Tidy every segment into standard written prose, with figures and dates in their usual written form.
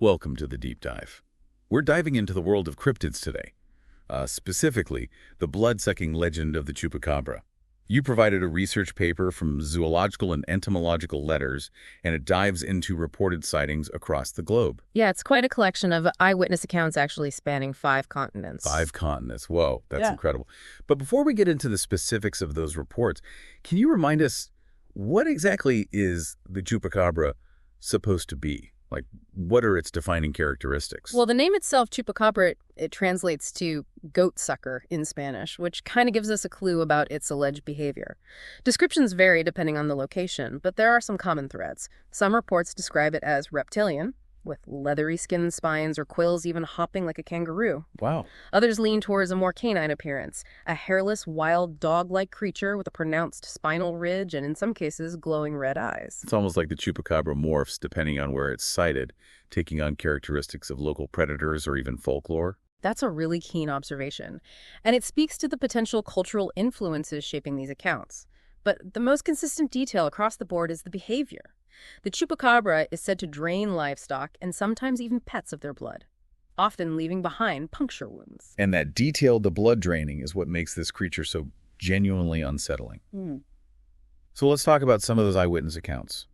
Welcome to the deep dive. We're diving into the world of cryptids today, specifically the blood-sucking legend of the Chupacabra. You provided a research paper from zoological and entomological letters, and it dives into reported sightings across the globe. Yeah, it's quite a collection of eyewitness accounts actually spanning 5 continents. 5 continents. Whoa, that's Yeah. incredible. But before we get into the specifics of those reports, can you remind us what exactly is the Chupacabra supposed to be? Like, what are its defining characteristics? Well, the name itself, Chupacabra, it translates to goat sucker in Spanish, which kind of gives us a clue about its alleged behavior. Descriptions vary depending on the location, but there are some common threads. Some reports describe it as reptilian, with leathery skin spines or quills even hopping like a kangaroo. Wow. Others lean towards a more canine appearance, a hairless, wild, dog-like creature with a pronounced spinal ridge and, in some cases, glowing red eyes. It's almost like the Chupacabra morphs depending on where it's sighted, taking on characteristics of local predators or even folklore. That's a really keen observation, and it speaks to the potential cultural influences shaping these accounts. But the most consistent detail across the board is the behavior. The Chupacabra is said to drain livestock and sometimes even pets of their blood, often leaving behind puncture wounds. And that detail, the blood draining, is what makes this creature so genuinely unsettling. So let's talk about some of those eyewitness accounts.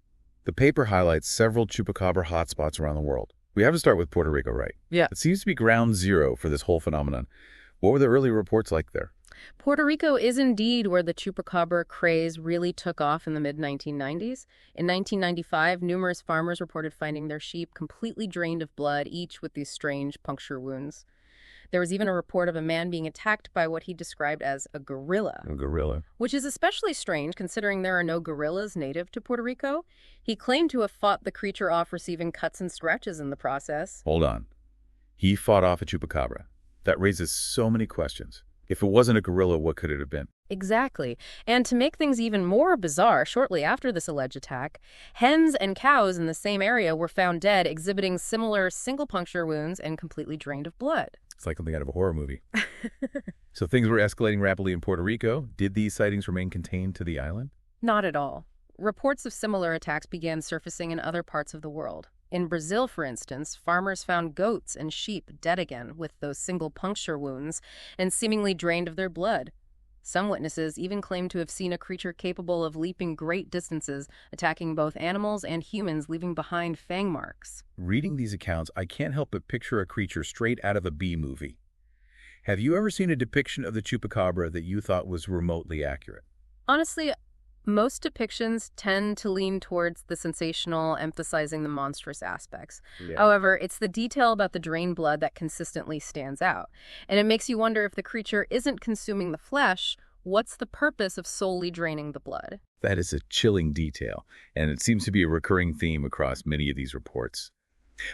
The paper highlights several Chupacabra hotspots around the world. We have to start with Puerto Rico, right? Yeah. It seems to be ground zero for this whole phenomenon. What were the early reports like there? Puerto Rico is indeed where the Chupacabra craze really took off in the mid-1990s. In 1995, numerous farmers reported finding their sheep completely drained of blood, each with these strange puncture wounds. There was even a report of a man being attacked by what he described as a gorilla. A gorilla. Which is especially strange considering there are no gorillas native to Puerto Rico. He claimed to have fought the creature off, receiving cuts and scratches in the process. Hold on. He fought off a Chupacabra. That raises so many questions. If it wasn't a gorilla, what could it have been? Exactly. And to make things even more bizarre, shortly after this alleged attack, hens and cows in the same area were found dead, exhibiting similar single puncture wounds and completely drained of blood. It's like something out of a horror movie. So things were escalating rapidly in Puerto Rico. Did these sightings remain contained to the island? Not at all. Reports of similar attacks began surfacing in other parts of the world. In Brazil, for instance, farmers found goats and sheep dead again with those single puncture wounds and seemingly drained of their blood. Some witnesses even claimed to have seen a creature capable of leaping great distances, attacking both animals and humans, leaving behind fang marks. Reading these accounts, I can't help but picture a creature straight out of a B movie. Have you ever seen a depiction of the Chupacabra that you thought was remotely accurate? Honestly, most depictions tend to lean towards the sensational, emphasizing the monstrous aspects. However, it's the detail about the drained blood that consistently stands out. And it makes you wonder, if the creature isn't consuming the flesh, what's the purpose of solely draining the blood? That is a chilling detail, and it seems to be a recurring theme across many of these reports.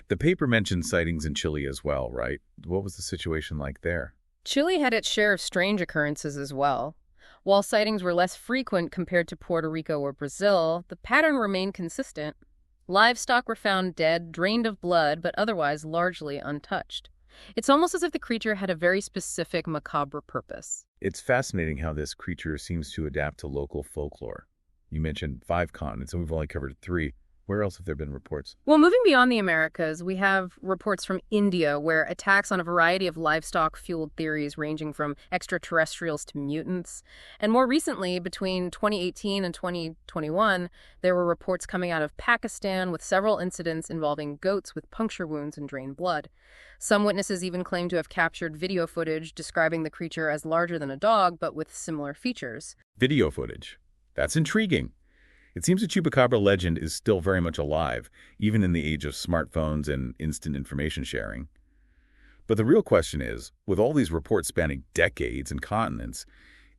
The paper mentioned sightings in Chile as well, right? What was the situation like there? Chile had its share of strange occurrences as well. While sightings were less frequent compared to Puerto Rico or Brazil, the pattern remained consistent. Livestock were found dead, drained of blood, but otherwise largely untouched. It's almost as if the creature had a very specific macabre purpose. It's fascinating how this creature seems to adapt to local folklore. You mentioned 5 continents, and we've only covered 3. Where else have there been reports? Well, moving beyond the Americas, we have reports from India where attacks on a variety of livestock-fueled theories ranging from extraterrestrials to mutants. And more recently, between 2018 and 2021, there were reports coming out of Pakistan with several incidents involving goats with puncture wounds and drained blood. Some witnesses even claim to have captured video footage describing the creature as larger than a dog, but with similar features. Video footage. That's intriguing. It seems the Chupacabra legend is still very much alive, even in the age of smartphones and instant information sharing. But the real question is, with all these reports spanning decades and continents,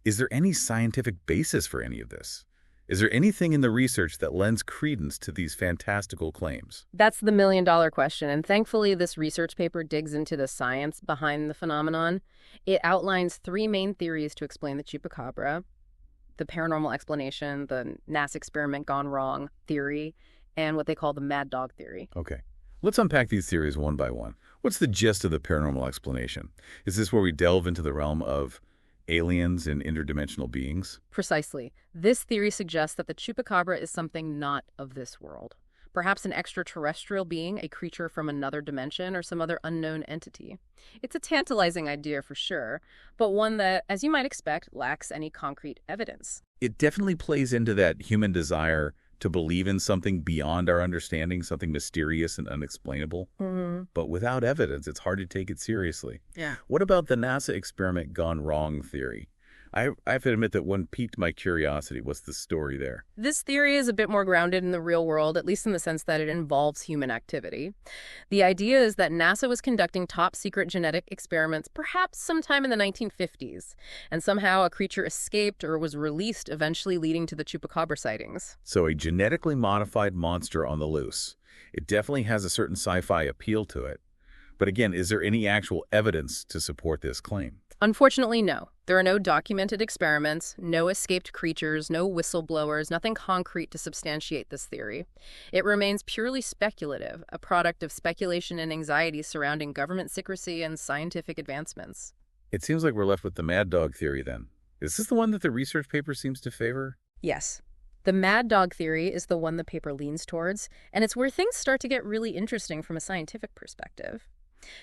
is there any scientific basis for any of this? Is there anything in the research that lends credence to these fantastical claims? That's the million-dollar question, and thankfully this research paper digs into the science behind the phenomenon. It outlines 3 main theories to explain the Chupacabra: the paranormal explanation, the NASA experiment gone wrong theory, and what they call the mad dog theory. Okay. Let's unpack these theories one by one. What's the gist of the paranormal explanation? Is this where we delve into the realm of aliens and interdimensional beings? Precisely. This theory suggests that the Chupacabra is something not of this world. Perhaps an extraterrestrial being, a creature from another dimension, or some other unknown entity. It's a tantalizing idea for sure, but one that, as you might expect, lacks any concrete evidence. It definitely plays into that human desire to believe in something beyond our understanding, something mysterious and unexplainable. But without evidence, it's hard to take it seriously. Yeah. What about the NASA experiment gone wrong theory? I have to admit that one piqued my curiosity. What's the story there? This theory is a bit more grounded in the real world, at least in the sense that it involves human activity. The idea is that NASA was conducting top-secret genetic experiments perhaps sometime in the 1950s, and somehow a creature escaped or was released, eventually leading to the Chupacabra sightings. So a genetically modified monster on the loose. It definitely has a certain sci-fi appeal to it. But again, is there any actual evidence to support this claim? Unfortunately, no. There are no documented experiments, no escaped creatures, no whistleblowers, nothing concrete to substantiate this theory. It remains purely speculative, a product of speculation and anxiety surrounding government secrecy and scientific advancements. It seems like we're left with the mad dog theory then. Is this the one that the research paper seems to favor? Yes. The mad dog theory is the one the paper leans towards, and it's where things start to get really interesting from a scientific perspective.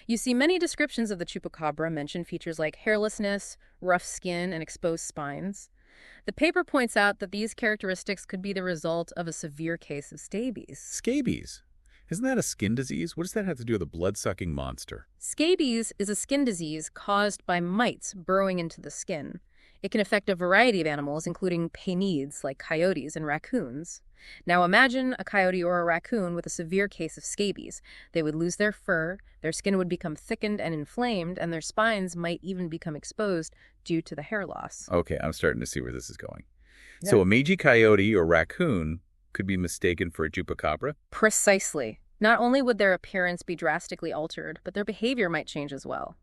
You see, many descriptions of the Chupacabra mention features like hairlessness, rough skin, and exposed spines. The paper points out that these characteristics could be the result of a severe case of scabies. Scabies? Isn't that a skin disease? What does that have to do with a blood-sucking monster? Scabies is a skin disease caused by mites burrowing into the skin. It can affect a variety of animals, including painids like coyotes and raccoons. Now imagine a coyote or a raccoon with a severe case of scabies. They would lose their fur, their skin would become thickened and inflamed, and their spines might even become exposed due to the hair loss. Okay, I'm starting to see where this is going. Yeah. So a mangy coyote or raccoon could be mistaken for a chupacabra? Precisely. Not only would their appearance be drastically altered, but their behavior might change as well.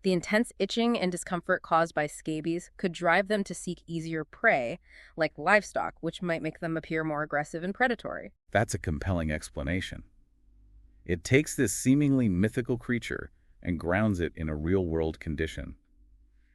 The intense itching and discomfort caused by scabies could drive them to seek easier prey, like livestock, which might make them appear more aggressive and predatory. That's a compelling explanation. It takes this seemingly mythical creature and grounds it in a real-world condition.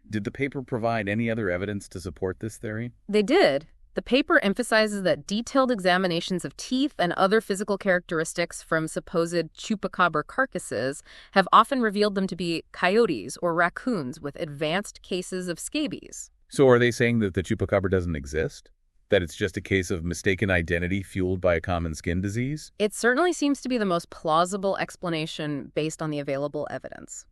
Did the paper provide any other evidence to support this theory? They did. The paper emphasizes that detailed examinations of teeth and other physical characteristics from supposed chupacabra carcasses have often revealed them to be coyotes or raccoons with advanced cases of scabies. So are they saying that the chupacabra doesn't exist? That it's just a case of mistaken identity fueled by a common skin disease? It certainly seems to be the most plausible explanation based on the available evidence.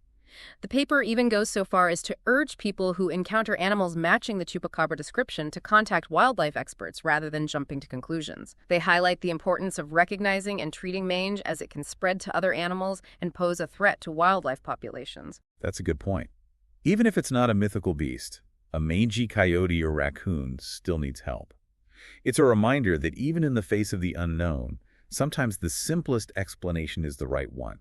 The paper even goes so far as to urge people who encounter animals matching the chupacabra description to contact wildlife experts rather than jumping to conclusions. They highlight the importance of recognizing and treating mange as it can spread to other animals and pose a threat to wildlife populations. That's a good point. Even if it's not a mythical beast, a mangy coyote or raccoon still needs help. It's a reminder that even in the face of the unknown, sometimes the simplest explanation is the right one.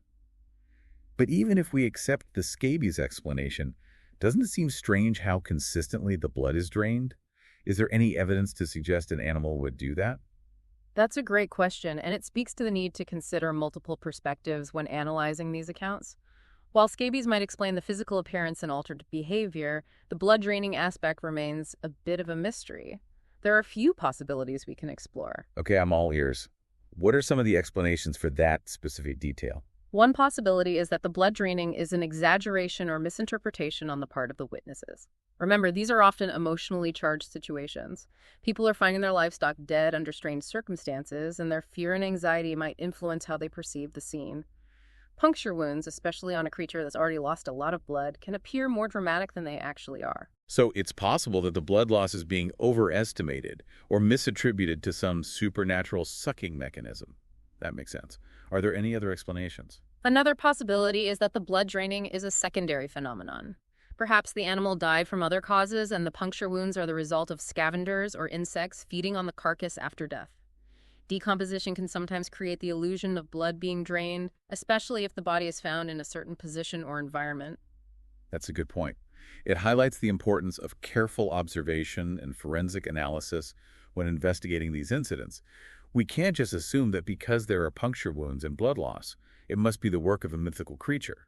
But even if we accept the scabies explanation, doesn't it seem strange how consistently the blood is drained? Is there any evidence to suggest an animal would do that? That's a great question, and it speaks to the need to consider multiple perspectives when analyzing these accounts. While scabies might explain the physical appearance and altered behavior, the blood draining aspect remains a bit of a mystery. There are a few possibilities we can explore. Okay, I'm all ears. What are some of the explanations for that specific detail? One possibility is that the blood draining is an exaggeration or misinterpretation on the part of the witnesses. Remember, these are often emotionally charged situations. People are finding their livestock dead under strange circumstances, and their fear and anxiety might influence how they perceive the scene. Puncture wounds, especially on a creature that's already lost a lot of blood, can appear more dramatic than they actually are. So it's possible that the blood loss is being overestimated or misattributed to some supernatural sucking mechanism. That makes sense. Are there any other explanations? Another possibility is that the blood draining is a secondary phenomenon. Perhaps the animal died from other causes and the puncture wounds are the result of scavengers or insects feeding on the carcass after death. Decomposition can sometimes create the illusion of blood being drained, especially if the body is found in a certain position or environment. That's a good point. It highlights the importance of careful observation and forensic analysis when investigating these incidents. We can't just assume that because there are puncture wounds and blood loss, it must be the work of a mythical creature.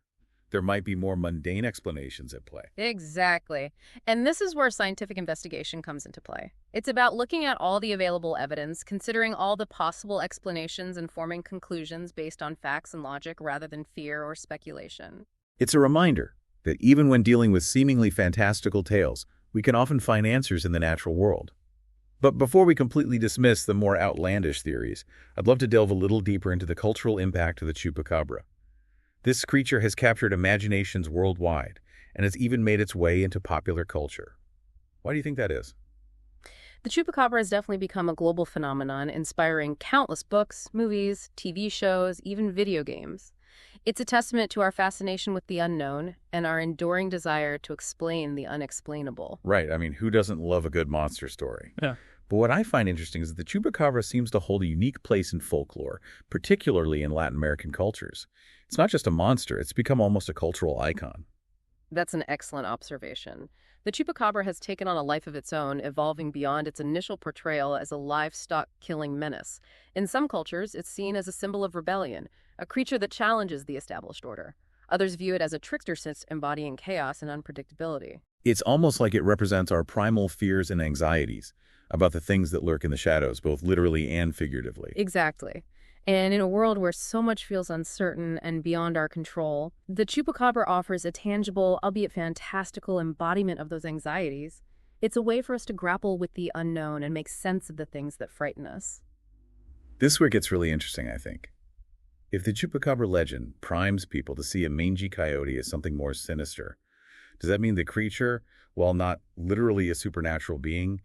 there might be more mundane explanations at play. Exactly. And this is where scientific investigation comes into play. It's about looking at all the available evidence, considering all the possible explanations and forming conclusions based on facts and logic rather than fear or speculation. It's a reminder that even when dealing with seemingly fantastical tales, we can often find answers in the natural world. But before we completely dismiss the more outlandish theories, I'd love to delve a little deeper into the cultural impact of the Chupacabra. This creature has captured imaginations worldwide and has even made its way into popular culture. Why do you think that is? The Chupacabra has definitely become a global phenomenon, inspiring countless books, movies, TV shows, even video games. It's a testament to our fascination with the unknown and our enduring desire to explain the unexplainable. Right. I mean, who doesn't love a good monster story? Yeah. But what I find interesting is that the Chupacabra seems to hold a unique place in folklore, particularly in Latin American cultures. It's not just a monster, it's become almost a cultural icon. That's an excellent observation. The Chupacabra has taken on a life of its own, evolving beyond its initial portrayal as a livestock-killing menace. In some cultures, it's seen as a symbol of rebellion, a creature that challenges the established order. Others view it as a trickster embodying chaos and unpredictability. It's almost like it represents our primal fears and anxieties about the things that lurk in the shadows, both literally and figuratively. Exactly. And in a world where so much feels uncertain and beyond our control, the Chupacabra offers a tangible, albeit fantastical, embodiment of those anxieties. It's a way for us to grapple with the unknown and make sense of the things that frighten us. This is where it gets really interesting, I think. If the Chupacabra legend primes people to see a mangy coyote as something more sinister, does that mean the creature, while not literally a supernatural being,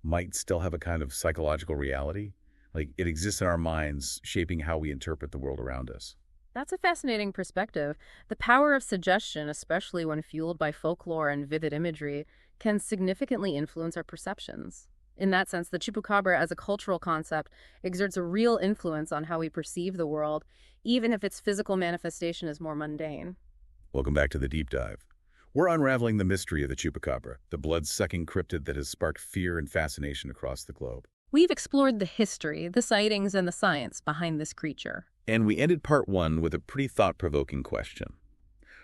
might still have a kind of psychological reality? Like it exists in our minds, shaping how we interpret the world around us. That's a fascinating perspective. The power of suggestion, especially when fueled by folklore and vivid imagery, can significantly influence our perceptions. In that sense, the Chupacabra as a cultural concept exerts a real influence on how we perceive the world, even if its physical manifestation is more mundane. Welcome back to the deep dive. We're unraveling the mystery of the Chupacabra, the blood-sucking cryptid that has sparked fear and fascination across the globe. We've explored the history, the sightings, and the science behind this creature. And we ended part one with a pretty thought-provoking question.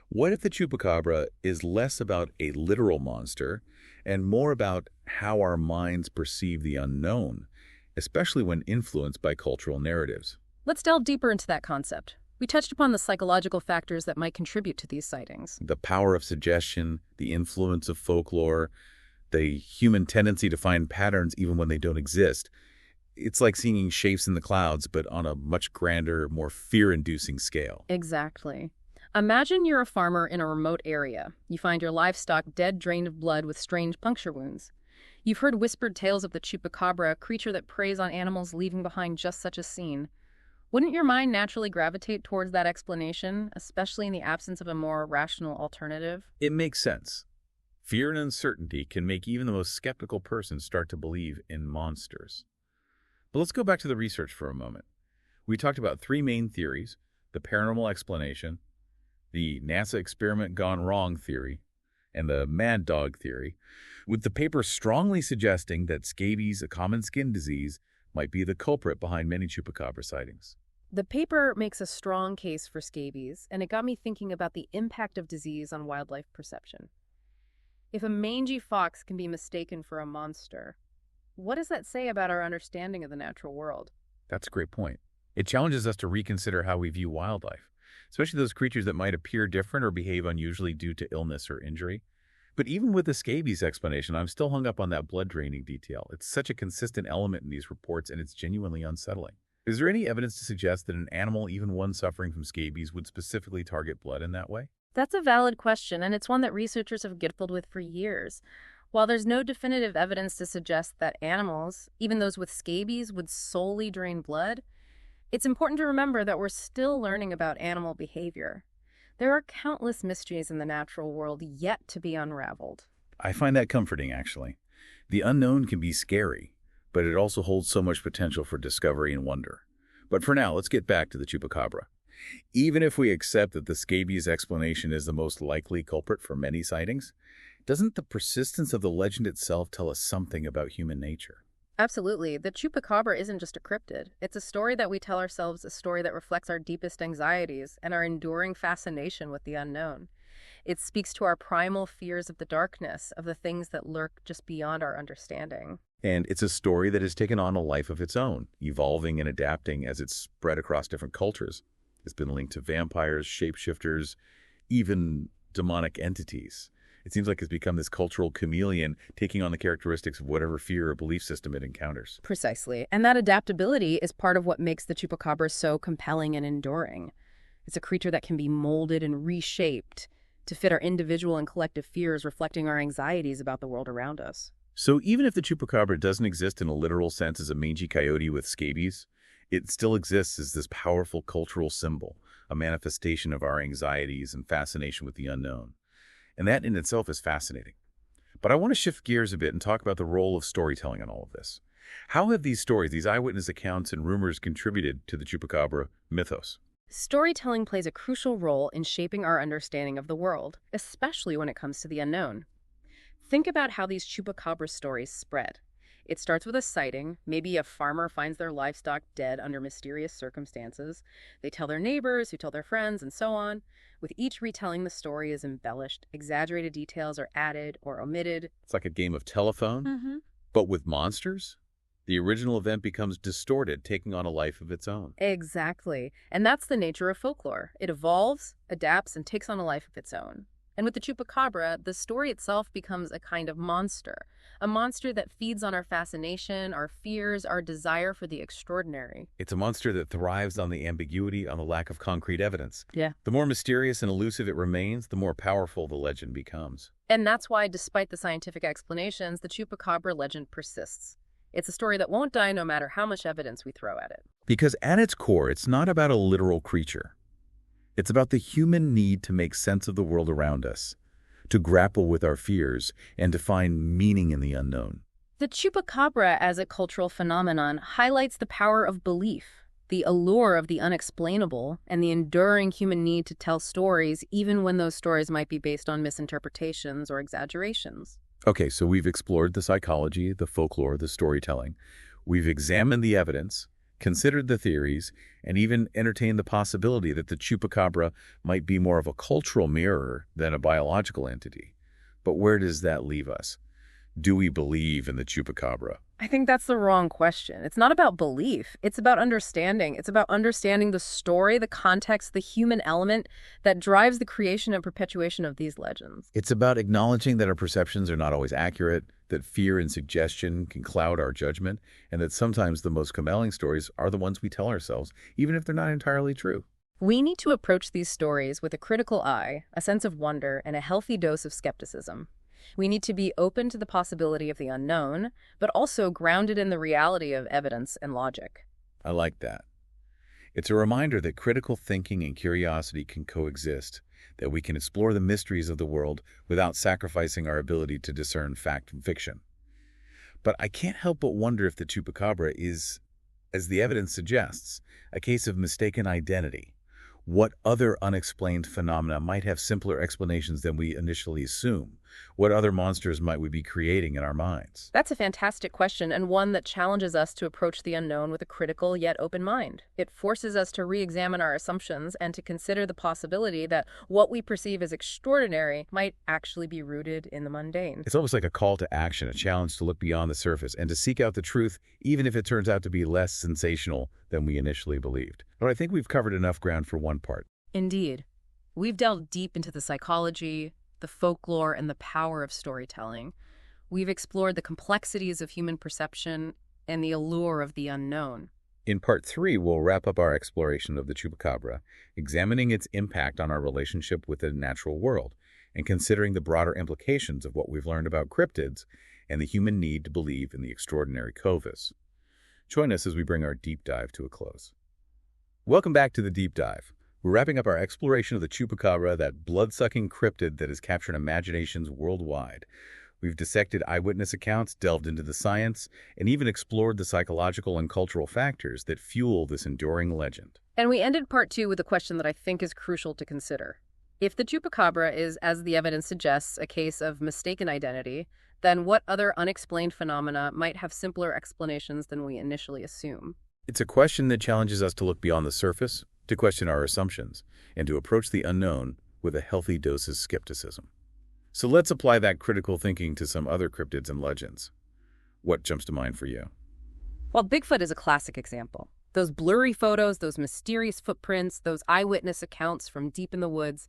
What if the Chupacabra is less about a literal monster and more about how our minds perceive the unknown, especially when influenced by cultural narratives? Let's delve deeper into that concept. We touched upon the psychological factors that might contribute to these sightings. The power of suggestion, the influence of folklore, the human tendency to find patterns even when they don't exist. It's like seeing shapes in the clouds, but on a much grander, more fear-inducing scale. Exactly. Imagine you're a farmer in a remote area. You find your livestock dead, drained of blood with strange puncture wounds. You've heard whispered tales of the Chupacabra, a creature that preys on animals, leaving behind just such a scene. Wouldn't your mind naturally gravitate towards that explanation, especially in the absence of a more rational alternative? It makes sense. Fear and uncertainty can make even the most skeptical person start to believe in monsters. But let's go back to the research for a moment. We talked about three main theories: the paranormal explanation, the NASA experiment gone wrong theory, and the mad dog theory, with the paper strongly suggesting that scabies, a common skin disease, might be the culprit behind many Chupacabra sightings. The paper makes a strong case for scabies, and it got me thinking about the impact of disease on wildlife perception. If a mangy fox can be mistaken for a monster, what does that say about our understanding of the natural world? That's a great point. It challenges us to reconsider how we view wildlife, especially those creatures that might appear different or behave unusually due to illness or injury. But even with the scabies explanation, I'm still hung up on that blood draining detail. It's such a consistent element in these reports, and it's genuinely unsettling. Is there any evidence to suggest that an animal, even one suffering from scabies, would specifically target blood in that way? That's a valid question, and it's one that researchers have grappled with for years. While there's no definitive evidence to suggest that animals, even those with scabies, would solely drain blood, it's important to remember that we're still learning about animal behavior. There are countless mysteries in the natural world yet to be unraveled. I find that comforting, actually. The unknown can be scary, but it also holds so much potential for discovery and wonder. But for now, let's get back to the Chupacabra. Even if we accept that the scabies explanation is the most likely culprit for many sightings, doesn't the persistence of the legend itself tell us something about human nature? Absolutely. The Chupacabra isn't just a cryptid. It's a story that we tell ourselves, a story that reflects our deepest anxieties and our enduring fascination with the unknown. It speaks to our primal fears of the darkness, of the things that lurk just beyond our understanding. And it's a story that has taken on a life of its own, evolving and adapting as it's spread across different cultures. It's been linked to vampires, shapeshifters, even demonic entities. It seems like it's become this cultural chameleon, taking on the characteristics of whatever fear or belief system it encounters. Precisely. And that adaptability is part of what makes the Chupacabra so compelling and enduring. It's a creature that can be molded and reshaped to fit our individual and collective fears, reflecting our anxieties about the world around us. So even if the Chupacabra doesn't exist in a literal sense as a mangy coyote with scabies, it still exists as this powerful cultural symbol, a manifestation of our anxieties and fascination with the unknown. And that in itself is fascinating. But I want to shift gears a bit and talk about the role of storytelling in all of this. How have these stories, these eyewitness accounts and rumors contributed to the Chupacabra mythos? Storytelling plays a crucial role in shaping our understanding of the world, especially when it comes to the unknown. Think about how these Chupacabra stories spread. It starts with a sighting. Maybe a farmer finds their livestock dead under mysterious circumstances. They tell their neighbors, who tell their friends, and so on. With each retelling, the story is embellished. Exaggerated details are added or omitted. It's like a game of telephone, but with monsters? The original event becomes distorted, taking on a life of its own. Exactly. And that's the nature of folklore. It evolves, adapts, and takes on a life of its own. And with the Chupacabra, the story itself becomes a kind of monster. A monster that feeds on our fascination, our fears, our desire for the extraordinary. It's a monster that thrives on the ambiguity, on the lack of concrete evidence. Yeah. The more mysterious and elusive it remains, the more powerful the legend becomes. And that's why, despite the scientific explanations, the Chupacabra legend persists. It's a story that won't die no matter how much evidence we throw at it. Because at its core, it's not about a literal creature. It's about the human need to make sense of the world around us, to grapple with our fears, and to find meaning in the unknown. The Chupacabra as a cultural phenomenon highlights the power of belief, the allure of the unexplainable, and the enduring human need to tell stories even when those stories might be based on misinterpretations or exaggerations. Okay, so we've explored the psychology, the folklore, the storytelling. We've examined the evidence, considered the theories, and even entertained the possibility that the Chupacabra might be more of a cultural mirror than a biological entity. But where does that leave us? Do we believe in the Chupacabra? I think that's the wrong question. It's not about belief. It's about understanding. It's about understanding the story, the context, the human element that drives the creation and perpetuation of these legends. It's about acknowledging that our perceptions are not always accurate, that fear and suggestion can cloud our judgment, and that sometimes the most compelling stories are the ones we tell ourselves, even if they're not entirely true. We need to approach these stories with a critical eye, a sense of wonder, and a healthy dose of skepticism. We need to be open to the possibility of the unknown, but also grounded in the reality of evidence and logic. I like that. It's a reminder that critical thinking and curiosity can coexist, that we can explore the mysteries of the world without sacrificing our ability to discern fact from fiction. But I can't help but wonder if the Chupacabra is, as the evidence suggests, a case of mistaken identity. What other unexplained phenomena might have simpler explanations than we initially assume? What other monsters might we be creating in our minds? That's a fantastic question, and one that challenges us to approach the unknown with a critical yet open mind. It forces us to re-examine our assumptions and to consider the possibility that what we perceive as extraordinary might actually be rooted in the mundane. It's almost like a call to action, a challenge to look beyond the surface and to seek out the truth, even if it turns out to be less sensational than we initially believed. But I think we've covered enough ground for one part. Indeed. We've delved deep into the psychology, the folklore, and the power of storytelling. We've explored the complexities of human perception and the allure of the unknown. In part 3, we'll wrap up our exploration of the Chupacabra, examining its impact on our relationship with the natural world, and considering the broader implications of what we've learned about cryptids and the human need to believe in the extraordinary covis. Join us as we bring our deep dive to a close. Welcome back to the Deep Dive. We're wrapping up our exploration of the Chupacabra, that blood-sucking cryptid that has captured imaginations worldwide. We've dissected eyewitness accounts, delved into the science, and even explored the psychological and cultural factors that fuel this enduring legend. And we ended part 2 with a question that I think is crucial to consider. If the Chupacabra is, as the evidence suggests, a case of mistaken identity, then what other unexplained phenomena might have simpler explanations than we initially assume? It's a question that challenges us to look beyond the surface, to question our assumptions, and to approach the unknown with a healthy dose of skepticism. So let's apply that critical thinking to some other cryptids and legends. What jumps to mind for you? Well, Bigfoot is a classic example. Those blurry photos, those mysterious footprints, those eyewitness accounts from deep in the woods.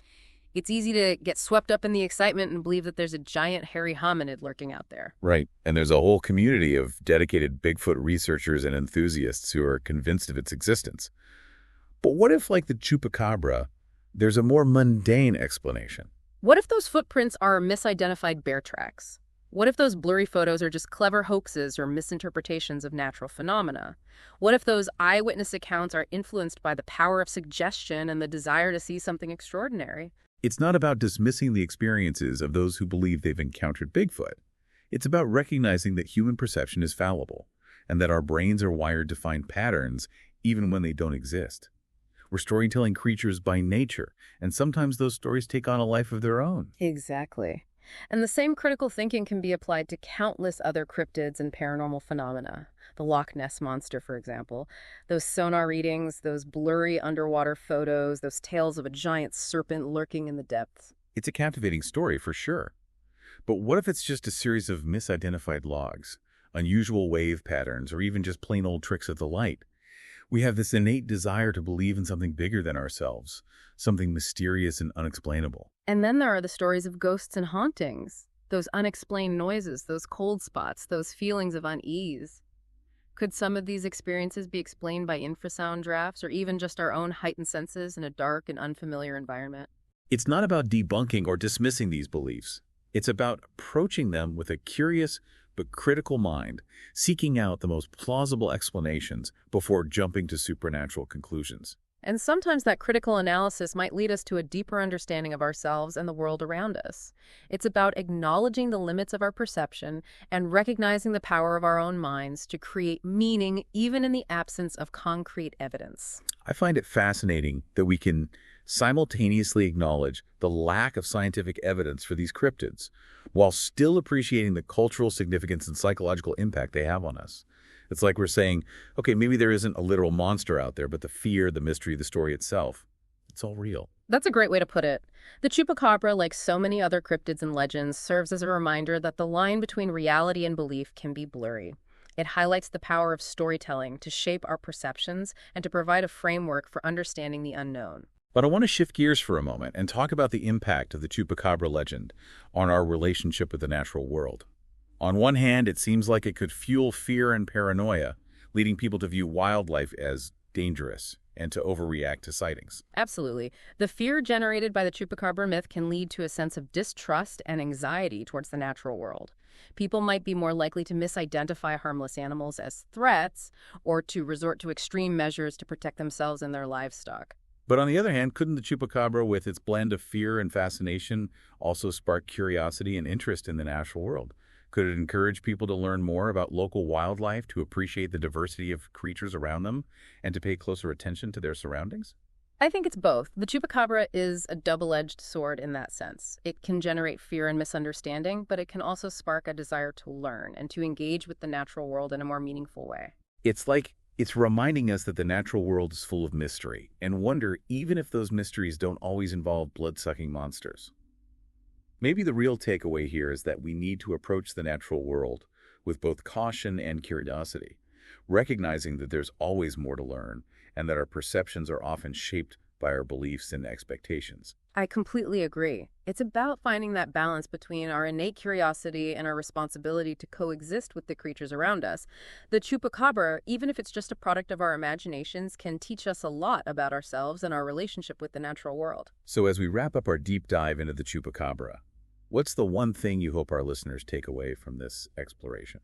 It's easy to get swept up in the excitement and believe that there's a giant hairy hominid lurking out there. Right. And there's a whole community of dedicated Bigfoot researchers and enthusiasts who are convinced of its existence. But what if, like the Chupacabra, there's a more mundane explanation? What if those footprints are misidentified bear tracks? What if those blurry photos are just clever hoaxes or misinterpretations of natural phenomena? What if those eyewitness accounts are influenced by the power of suggestion and the desire to see something extraordinary? It's not about dismissing the experiences of those who believe they've encountered Bigfoot. It's about recognizing that human perception is fallible and that our brains are wired to find patterns even when they don't exist. We're storytelling creatures by nature, and sometimes those stories take on a life of their own. Exactly. And the same critical thinking can be applied to countless other cryptids and paranormal phenomena. The Loch Ness Monster, for example. Those sonar readings, those blurry underwater photos, those tales of a giant serpent lurking in the depths. It's a captivating story for sure. But what if it's just a series of misidentified logs, unusual wave patterns, or even just plain old tricks of the light? We have this innate desire to believe in something bigger than ourselves, something mysterious and unexplainable. And then there are the stories of ghosts and hauntings. Those unexplained noises, those cold spots, those feelings of unease. Could some of these experiences be explained by infrasound drafts or even just our own heightened senses in a dark and unfamiliar environment? It's not about debunking or dismissing these beliefs. It's about approaching them with a curious but critical mind, seeking out the most plausible explanations before jumping to supernatural conclusions. And sometimes that critical analysis might lead us to a deeper understanding of ourselves and the world around us. It's about acknowledging the limits of our perception and recognizing the power of our own minds to create meaning even in the absence of concrete evidence. I find it fascinating that we can simultaneously acknowledge the lack of scientific evidence for these cryptids, while still appreciating the cultural significance and psychological impact they have on us. It's like we're saying, okay, maybe there isn't a literal monster out there, but the fear, the mystery, the story itself, it's all real. That's a great way to put it. The Chupacabra, like so many other cryptids and legends, serves as a reminder that the line between reality and belief can be blurry. It highlights the power of storytelling to shape our perceptions and to provide a framework for understanding the unknown. But I want to shift gears for a moment and talk about the impact of the Chupacabra legend on our relationship with the natural world. On one hand, it seems like it could fuel fear and paranoia, leading people to view wildlife as dangerous and to overreact to sightings. Absolutely. The fear generated by the Chupacabra myth can lead to a sense of distrust and anxiety towards the natural world. People might be more likely to misidentify harmless animals as threats or to resort to extreme measures to protect themselves and their livestock. But on the other hand, couldn't the Chupacabra, with its blend of fear and fascination, also spark curiosity and interest in the natural world? Could it encourage people to learn more about local wildlife, to appreciate the diversity of creatures around them, and to pay closer attention to their surroundings? I think it's both. The Chupacabra is a double-edged sword in that sense. It can generate fear and misunderstanding, but it can also spark a desire to learn and to engage with the natural world in a more meaningful way. It's reminding us that the natural world is full of mystery and wonder, even if those mysteries don't always involve blood-sucking monsters. Maybe the real takeaway here is that we need to approach the natural world with both caution and curiosity, recognizing that there's always more to learn and that our perceptions are often shaped by our beliefs and expectations. I completely agree. It's about finding that balance between our innate curiosity and our responsibility to coexist with the creatures around us. The Chupacabra, even if it's just a product of our imaginations, can teach us a lot about ourselves and our relationship with the natural world. So as we wrap up our deep dive into the Chupacabra, what's the one thing you hope our listeners take away from this exploration?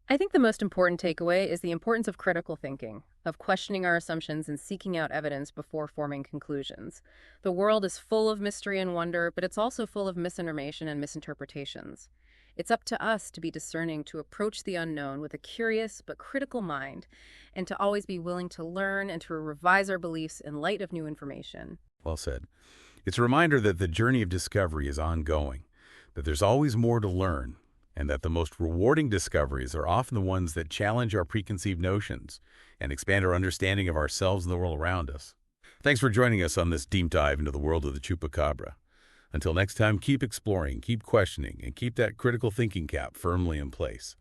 I think the most important takeaway is the importance of critical thinking, of questioning our assumptions and seeking out evidence before forming conclusions. The world is full of mystery and wonder, but it's also full of misinformation and misinterpretations. It's up to us to be discerning, to approach the unknown with a curious but critical mind, and to always be willing to learn and to revise our beliefs in light of new information. Well said. It's a reminder that the journey of discovery is ongoing, that there's always more to learn, and that the most rewarding discoveries are often the ones that challenge our preconceived notions and expand our understanding of ourselves and the world around us. Thanks for joining us on this deep dive into the world of the Chupacabra. Until next time, keep exploring, keep questioning, and keep that critical thinking cap firmly in place.